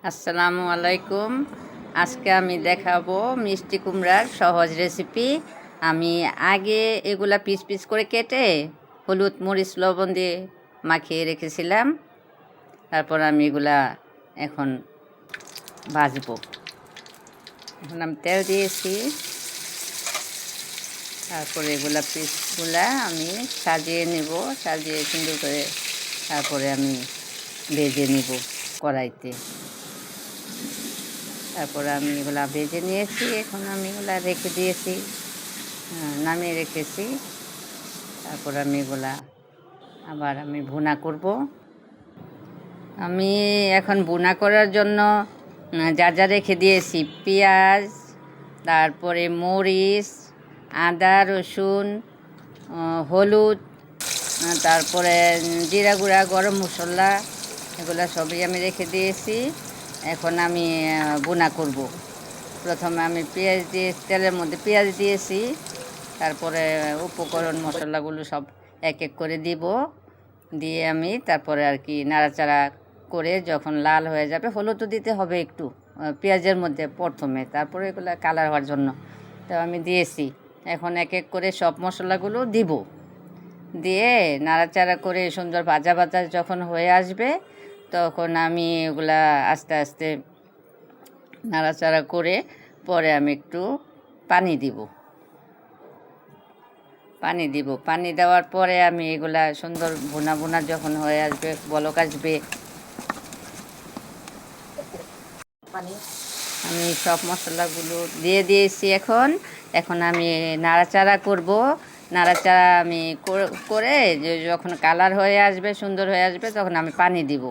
আসসালামু আলাইকুম। আজকে আমি দেখাবো মিষ্টি কুমড়ার সহজ রেসিপি। আমি আগে এগুলা পিস পিস করে কেটে হলুদ মরিচ লবণ দিয়ে মাখিয়ে রেখেছিলাম। তারপর আমি এগুলা এখন ভাজবো। এখন আমি তেল দিয়েছি। তারপরে এগুলা পিসগুলা আমি সাজিয়ে নেব, সাজিয়ে সুন্দর করে তারপরে আমি ভেজে নিব কড়াইতে। তারপর আমি এগুলা ভেজে নিয়েছি। এখন আমি এগুলা রেখে দিয়েছি, নামিয়ে রেখেছি। তারপর আমি এগুলা আবার আমি ভুনা করব। আমি এখন ভুনা করার জন্য যা যা রেখে দিয়েছি, পেঁয়াজ, তারপরে মরিচ, আদা রসুন, হলুদ, তারপরে জিরা গুঁড়া, গরম মশলা, এগুলো সবই আমি রেখে দিয়েছি। এখন আমি ভুনা করব। প্রথমে আমি পেঁয়াজ দিয়ে তেলের মধ্যে পেঁয়াজ দিয়েছি। তারপরে উপকরণ মশলাগুলো সব এক এক করে দিব, দিয়ে আমি তারপরে আর কি নাড়াচাড়া করে যখন লাল হয়ে যাবে, হলুদও দিতে হবে একটু পেঁয়াজের মধ্যে প্রথমে, তারপরে এগুলো কালার হওয়ার জন্য। তো আমি দিয়েছি। এখন এক এক করে সব মশলাগুলো দিব, দিয়ে নাড়াচাড়া করে সুন্দর ভাজা ভাজা যখন হয়ে আসবে, তখন আমি এগুলা আস্তে আস্তে নাড়াচাড়া করে পরে আমি একটু পানি দিব। পানি দেওয়ার পরে আমি এগুলা সুন্দর ভুনা ভুনা যখন হয়ে আসবে, বলক আসবে, আমি সব মশলাগুলো দিয়ে দিয়েছি। এখন আমি নাড়াচাড়া করব। নাড়াচাড়া আমি করে যখন কালার হয়ে আসবে, সুন্দর হয়ে আসবে, তখন আমি পানি দিব।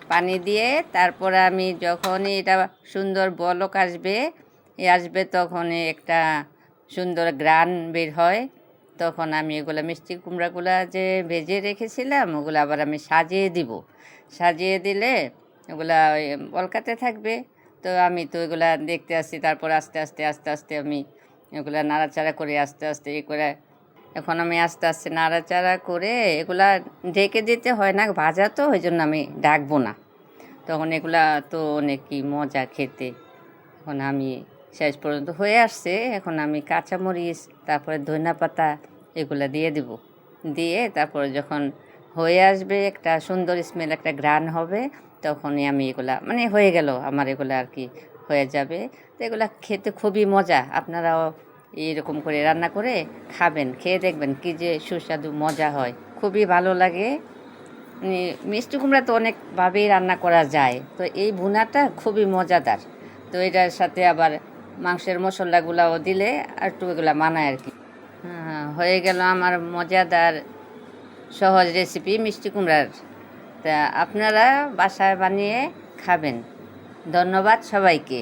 পানি দিয়ে তারপরে আমি যখনই এটা সুন্দর বলক আসবে তখন একটা সুন্দর গ্রান বের হয়। তখন আমি এগুলো মিষ্টি কুমড়াগুলো যে ভেজে রেখেছিলাম, ওগুলো আবার আমি সাজিয়ে দিব। সাজিয়ে দিলে ওগুলা বলকাতে থাকবে। তো আমি তো এগুলা দেখতে আসছি। তারপর আস্তে আস্তে আমি এগুলা নাড়াচাড়া করে আস্তে আস্তে করে, এখন আমি আস্তে আস্তে নাড়াচাড়া করে এগুলা ঢেকে দিতে হয় না, ভাজা তো, ওই জন্য আমি ঢাকবো না। তখন এগুলা তো অনেকই মজা খেতে। এখন আমি শেষ পর্যন্ত হয়ে আসছে। এখন আমি কাঁচামরিচ, তারপরে ধনিয়া পাতা এগুলা দিয়ে দিব। দিয়ে তারপরে যখন হয়ে আসবে, একটা সুন্দর স্মেল, একটা ঘ্রাণ হবে, তখনই আমি এগুলা মানে হয়ে গেল আমার, এগুলা আর কি হয়ে যাবে। তো এগুলা খেতে খুবই মজা। আপনারাও এরকম করে রান্না করে খাবেন, খেয়ে দেখবেন কি যে সুস্বাদু মজা হয়, খুবই ভালো লাগে। মানে মিষ্টি কুমড়া তো অনেকভাবেই রান্না করা যায়, তো এই ভুনাটা খুবই মজাদার। তো এটার সাথে আবার মাংসের মশলাগুলাও দিলে আর একটু এগুলা মানায় আর কি। হয়ে গেল আমার মজাদার সহজ রেসিপি মিষ্টি কুমড়ার। তা আপনারা বাসায় বানিয়ে খাবেন। ধন্যবাদ সবাইকে।